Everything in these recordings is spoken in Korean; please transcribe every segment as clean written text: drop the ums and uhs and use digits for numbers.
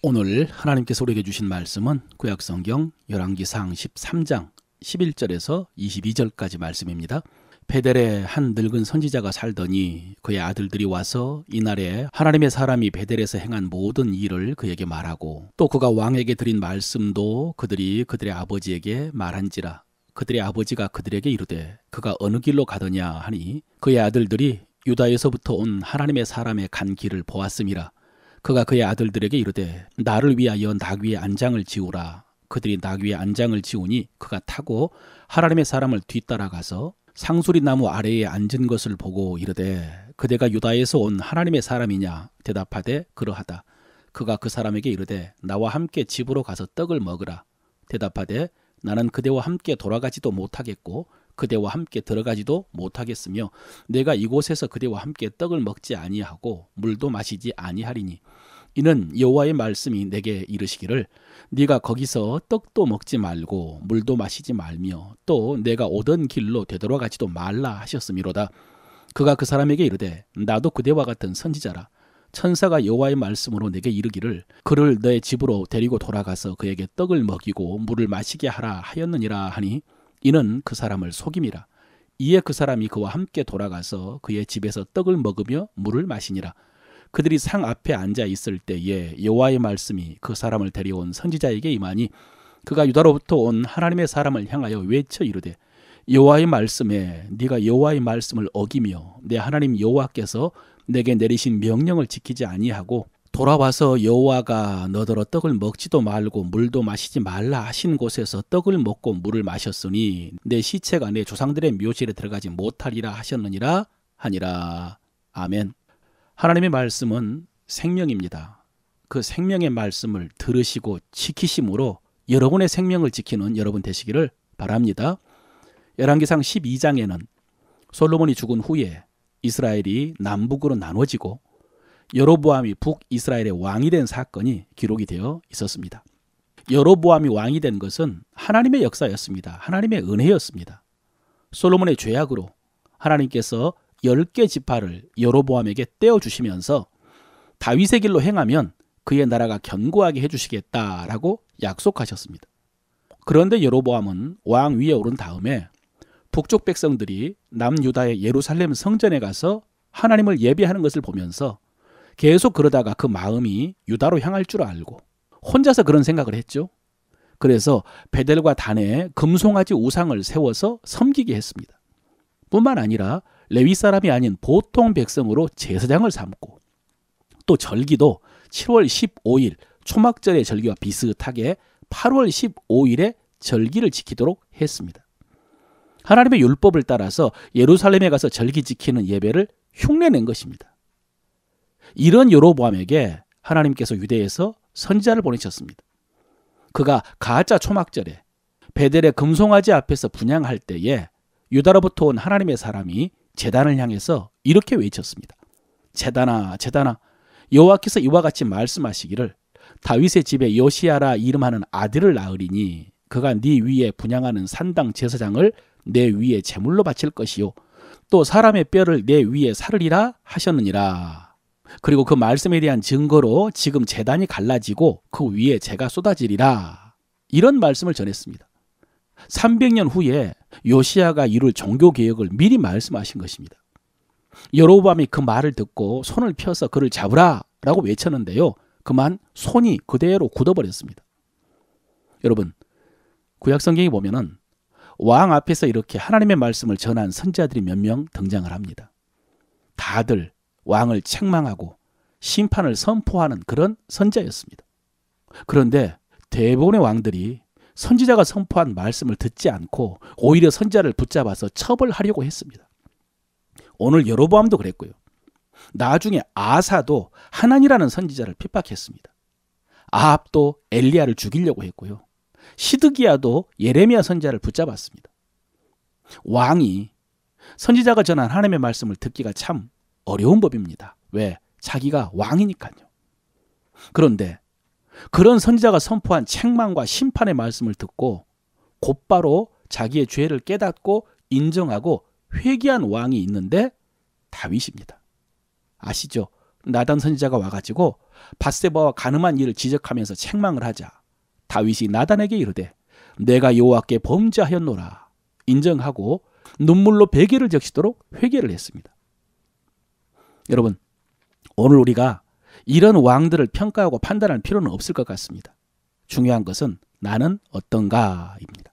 오늘 하나님께서 우리에게 주신 말씀은 구약성경 열왕기상 13장 11절에서 22절까지 말씀입니다. 베델에 한 늙은 선지자가 살더니 그의 아들들이 와서 이날에 하나님의 사람이 베델에서 행한 모든 일을 그에게 말하고 또 그가 왕에게 드린 말씀도 그들이 그들의 아버지에게 말한지라. 그들의 아버지가 그들에게 이르되 그가 어느 길로 가더냐 하니 그의 아들들이 유다에서부터 온 하나님의 사람의 간 길을 보았음이라. 그가 그의 아들들에게 이르되 나를 위하여 낙 위에 안장을 지우라. 그들이 낙 위에 안장을 지우니 그가 타고 하나님의 사람을 뒤따라가서 상수리 나무 아래에 앉은 것을 보고 이르되 그대가 유다에서 온 하나님의 사람이냐 대답하되 그러하다. 그가 그 사람에게 이르되 나와 함께 집으로 가서 떡을 먹으라. 대답하되 나는 그대와 함께 돌아가지도 못하겠고 그대와 함께 들어가지도 못하겠으며 내가 이곳에서 그대와 함께 떡을 먹지 아니하고 물도 마시지 아니하리니 이는 여호와의 말씀이 내게 이르시기를 네가 거기서 떡도 먹지 말고 물도 마시지 말며 또 내가 오던 길로 되돌아가지도 말라 하셨음이로다. 그가 그 사람에게 이르되 나도 그대와 같은 선지자라. 천사가 여호와의 말씀으로 내게 이르기를 그를 내 집으로 데리고 돌아가서 그에게 떡을 먹이고 물을 마시게 하라 하였느니라 하니 이는 그 사람을 속임이라. 이에 그 사람이 그와 함께 돌아가서 그의 집에서 떡을 먹으며 물을 마시니라. 그들이 상 앞에 앉아 있을 때에 여호와의 말씀이 그 사람을 데려온 선지자에게 임하니 그가 유다로부터 온 하나님의 사람을 향하여 외쳐 이르되 여호와의 말씀에 네가 여호와의 말씀을 어기며 내 하나님 여호와께서 내게 내리신 명령을 지키지 아니하고 돌아와서 여호와가 너더러 떡을 먹지도 말고 물도 마시지 말라 하신 곳에서 떡을 먹고 물을 마셨으니 내 시체가 내 조상들의 묘실에 들어가지 못하리라 하셨느니라 하니라. 아멘. 하나님의 말씀은 생명입니다. 그 생명의 말씀을 들으시고 지키심으로 여러분의 생명을 지키는 여러분 되시기를 바랍니다. 열왕기상 12장에는 솔로몬이 죽은 후에 이스라엘이 남북으로 나눠지고 여로보암이 북이스라엘의 왕이 된 사건이 기록이 되어 있었습니다. 여로보암이 왕이 된 것은 하나님의 역사였습니다. 하나님의 은혜였습니다. 솔로몬의 죄악으로 하나님께서 10개 지파를 여로보암에게 떼어주시면서 다윗의 길로 행하면 그의 나라가 견고하게 해주시겠다라고 약속하셨습니다. 그런데 여로보암은 왕 위에 오른 다음에 북쪽 백성들이 남유다의 예루살렘 성전에 가서 하나님을 예배하는 것을 보면서 계속 그러다가 그 마음이 유다로 향할 줄 알고 혼자서 그런 생각을 했죠. 그래서 베델과 단에 금송아지 우상을 세워서 섬기게 했습니다. 뿐만 아니라 레위 사람이 아닌 보통 백성으로 제사장을 삼고 또 절기도 7월 15일 초막절의 절기와 비슷하게 8월 15일에 절기를 지키도록 했습니다. 하나님의 율법을 따라서 예루살렘에 가서 절기 지키는 예배를 흉내낸 것입니다. 이런 여로보암에게 하나님께서 유대에서 선지자를 보내셨습니다. 그가 가짜 초막절에 베델의 금송아지 앞에서 분향할 때에 유다로부터 온 하나님의 사람이 제단을 향해서 이렇게 외쳤습니다. 제단아 제단아 여호와께서 이와 같이 말씀하시기를 다윗의 집에 요시야라 이름하는 아들을 낳으리니 그가 네 위에 분향하는 산당 제사장을 내 위에 제물로 바칠 것이요 또 사람의 뼈를 내 위에 사르리라 하셨느니라. 그리고 그 말씀에 대한 증거로 지금 제단이 갈라지고 그 위에 재가 쏟아지리라. 이런 말씀을 전했습니다. 300년 후에 요시야가 이룰 종교개혁을 미리 말씀하신 것입니다. 여로보암이 그 말을 듣고 손을 펴서 그를 잡으라 라고 외쳤는데요. 그만 손이 그대로 굳어버렸습니다. 여러분, 구약성경에 보면은 왕 앞에서 이렇게 하나님의 말씀을 전한 선지자들이 몇 명 등장을 합니다. 다들 왕을 책망하고 심판을 선포하는 그런 선지자였습니다. 그런데 대부분의 왕들이 선지자가 선포한 말씀을 듣지 않고 오히려 선지자를 붙잡아서 처벌하려고 했습니다. 오늘 여로보암도 그랬고요. 나중에 아사도 하나니라는 선지자를 핍박했습니다. 아합도 엘리야를 죽이려고 했고요. 시드기야도 예레미야 선지자를 붙잡았습니다. 왕이 선지자가 전한 하나님의 말씀을 듣기가 참 어려운 법입니다. 왜? 자기가 왕이니까요. 그런데 그런 선지자가 선포한 책망과 심판의 말씀을 듣고 곧바로 자기의 죄를 깨닫고 인정하고 회개한 왕이 있는데 다윗입니다. 아시죠? 나단 선지자가 와가지고 밧세바와 가늠한 일을 지적하면서 책망을 하자 다윗이 나단에게 이르되 내가 여호와께 범죄하였노라 인정하고 눈물로 베개를 적시도록 회개를 했습니다. 여러분, 오늘 우리가 이런 왕들을 평가하고 판단할 필요는 없을 것 같습니다. 중요한 것은 나는 어떤가입니다.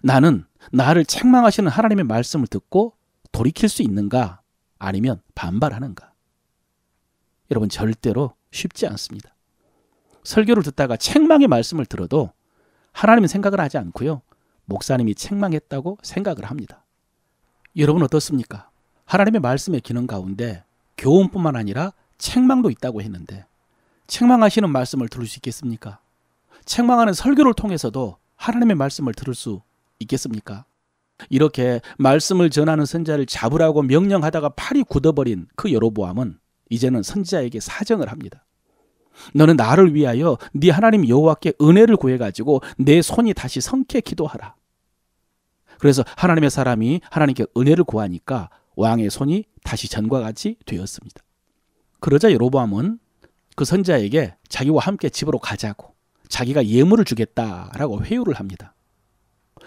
나는 나를 책망하시는 하나님의 말씀을 듣고 돌이킬 수 있는가 아니면 반발하는가. 여러분, 절대로 쉽지 않습니다. 설교를 듣다가 책망의 말씀을 들어도 하나님은 생각을 하지 않고요. 목사님이 책망했다고 생각을 합니다. 여러분 어떻습니까? 하나님의 말씀의 기능 가운데 교훈뿐만 아니라 책망도 있다고 했는데 책망하시는 말씀을 들을 수 있겠습니까? 책망하는 설교를 통해서도 하나님의 말씀을 들을 수 있겠습니까? 이렇게 말씀을 전하는 선지자를 잡으라고 명령하다가 팔이 굳어버린 그 여로보암은 이제는 선지자에게 사정을 합니다. 너는 나를 위하여 네 하나님 여호와께 은혜를 구해가지고 내 손이 다시 성케 기도하라. 그래서 하나님의 사람이 하나님께 은혜를 구하니까 왕의 손이 다시 전과 같이 되었습니다. 그러자 여로보암은 그 선지자에게 자기와 함께 집으로 가자고 자기가 예물을 주겠다라고 회유를 합니다.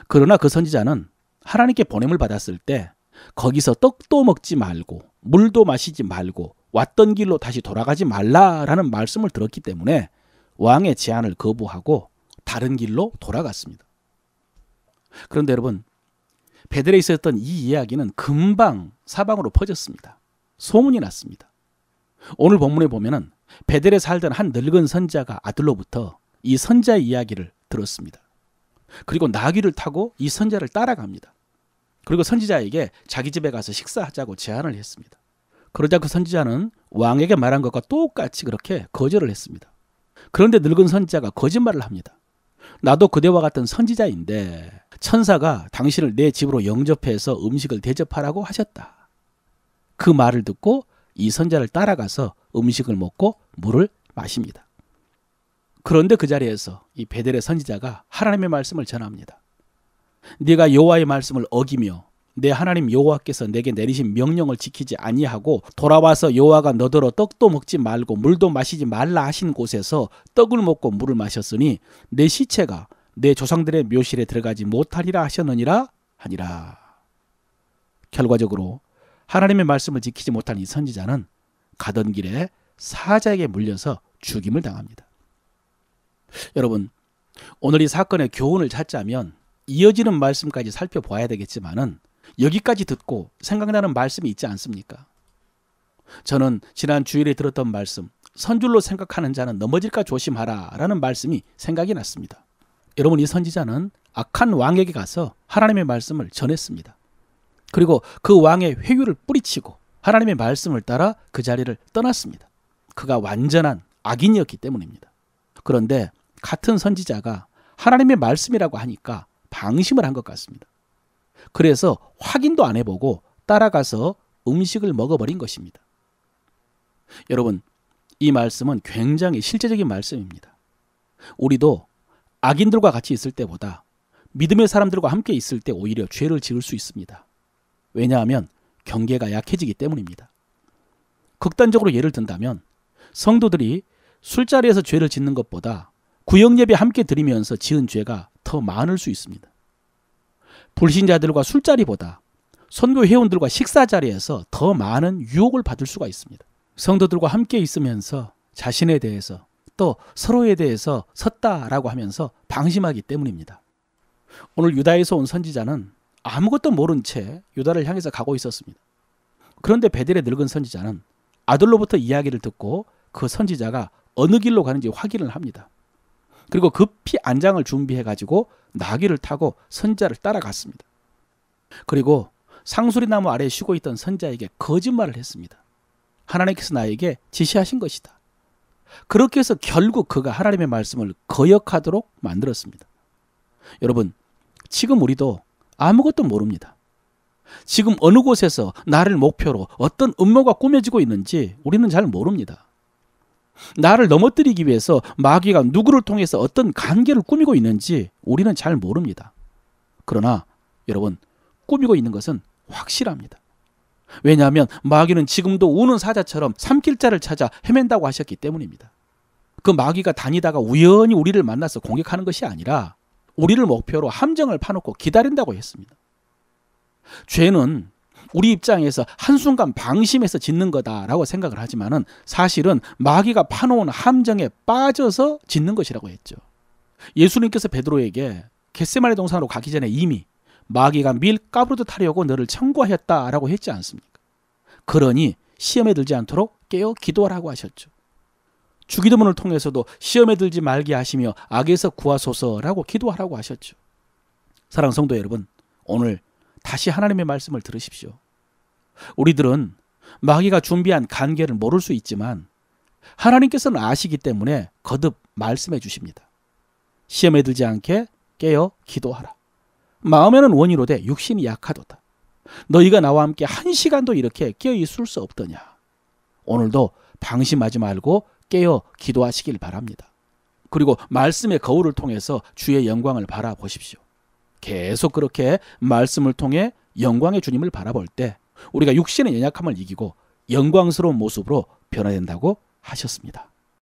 그러나 그 선지자는 하나님께 보냄을 받았을 때 거기서 떡도 먹지 말고 물도 마시지 말고 왔던 길로 다시 돌아가지 말라라는 말씀을 들었기 때문에 왕의 제안을 거부하고 다른 길로 돌아갔습니다. 그런데 여러분, 베델에 있었던 이 이야기는 금방 사방으로 퍼졌습니다. 소문이 났습니다. 오늘 본문에 보면은 베델에 살던 한 늙은 선지자가 아들로부터 이 선지자의 이야기를 들었습니다. 그리고 나귀를 타고 이 선지자를 따라갑니다. 그리고 선지자에게 자기 집에 가서 식사하자고 제안을 했습니다. 그러자 그 선지자는 왕에게 말한 것과 똑같이 그렇게 거절을 했습니다. 그런데 늙은 선지자가 거짓말을 합니다. 나도 그대와 같은 선지자인데 천사가 당신을 내 집으로 영접해서 음식을 대접하라고 하셨다. 그 말을 듣고 이 선지자를 따라가서 음식을 먹고 물을 마십니다. 그런데 그 자리에서 이 베델의 선지자가 하나님의 말씀을 전합니다. 네가 여호와의 말씀을 어기며 내 하나님 여호와께서 내게 내리신 명령을 지키지 아니하고 돌아와서 여호와가 너더러 떡도 먹지 말고 물도 마시지 말라 하신 곳에서 떡을 먹고 물을 마셨으니 내 시체가 내 조상들의 묘실에 들어가지 못하리라 하셨느니라 하니라. 결과적으로 하나님의 말씀을 지키지 못한 이 선지자는 가던 길에 사자에게 물려서 죽임을 당합니다. 여러분, 오늘 이 사건의 교훈을 찾자면 이어지는 말씀까지 살펴봐야 되겠지만은 여기까지 듣고 생각나는 말씀이 있지 않습니까? 저는 지난 주일에 들었던 말씀, 선줄로 생각하는 자는 넘어질까 조심하라 라는 말씀이 생각이 났습니다. 여러분, 이 선지자는 악한 왕에게 가서 하나님의 말씀을 전했습니다. 그리고 그 왕의 회유를 뿌리치고 하나님의 말씀을 따라 그 자리를 떠났습니다. 그가 완전한 악인이었기 때문입니다. 그런데 같은 선지자가 하나님의 말씀이라고 하니까 방심을 한 것 같습니다. 그래서 확인도 안 해보고 따라가서 음식을 먹어버린 것입니다. 여러분, 이 말씀은 굉장히 실제적인 말씀입니다. 우리도 악인들과 같이 있을 때보다 믿음의 사람들과 함께 있을 때 오히려 죄를 지을 수 있습니다. 왜냐하면 경계가 약해지기 때문입니다. 극단적으로 예를 든다면 성도들이 술자리에서 죄를 짓는 것보다 구역예배 함께 드리면서 지은 죄가 더 많을 수 있습니다. 불신자들과 술자리보다 선교 회원들과 식사 자리에서 더 많은 유혹을 받을 수가 있습니다. 성도들과 함께 있으면서 자신에 대해서 또 서로에 대해서 섰다라고 하면서 방심하기 때문입니다. 오늘 유다에서 온 선지자는 아무것도 모른 채 유다를 향해서 가고 있었습니다. 그런데 베델의 늙은 선지자는 아들로부터 이야기를 듣고 그 선지자가 어느 길로 가는지 확인을 합니다. 그리고 급히 안장을 준비해가지고 나귀를 타고 선지자를 따라갔습니다. 그리고 상수리나무 아래에 쉬고 있던 선지자에게 거짓말을 했습니다. 하나님께서 나에게 지시하신 것이다. 그렇게 해서 결국 그가 하나님의 말씀을 거역하도록 만들었습니다. 여러분, 지금 우리도 아무것도 모릅니다. 지금 어느 곳에서 나를 목표로 어떤 음모가 꾸며지고 있는지 우리는 잘 모릅니다. 나를 넘어뜨리기 위해서 마귀가 누구를 통해서 어떤 관계를 꾸미고 있는지 우리는 잘 모릅니다. 그러나 여러분, 꾸미고 있는 것은 확실합니다. 왜냐하면 마귀는 지금도 우는 사자처럼 삼킬자를 찾아 헤맨다고 하셨기 때문입니다. 그 마귀가 다니다가 우연히 우리를 만나서 공격하는 것이 아니라 우리를 목표로 함정을 파놓고 기다린다고 했습니다. 죄는 우리 입장에서 한순간 방심해서 짓는 거다라고 생각을 하지만은 사실은 마귀가 파놓은 함정에 빠져서 짓는 것이라고 했죠. 예수님께서 베드로에게 겟세마네 동산으로 가기 전에 이미 마귀가 밀가부르듯 하려고 너를 청구하였다라고 했지 않습니까? 그러니 시험에 들지 않도록 깨어 기도하라고 하셨죠. 주기도문을 통해서도 시험에 들지 말게 하시며 악에서 구하소서라고 기도하라고 하셨죠. 사랑하는 성도 여러분, 오늘 다시 하나님의 말씀을 들으십시오. 우리들은 마귀가 준비한 간계를 모를 수 있지만 하나님께서는 아시기 때문에 거듭 말씀해 주십니다. 시험에 들지 않게 깨어 기도하라. 마음에는 원이로되 육신이 약하도다. 너희가 나와 함께 한 시간도 이렇게 깨어 있을 수 없더냐. 오늘도 방심하지 말고 깨어 기도하시길 바랍니다. 그리고 말씀의 거울을 통해서 주의 영광을 바라보십시오. 계속 그렇게 말씀을 통해 영광의 주님을 바라볼 때 우리가 육신의 연약함을 이기고 영광스러운 모습으로 변화된다고 하셨습니다.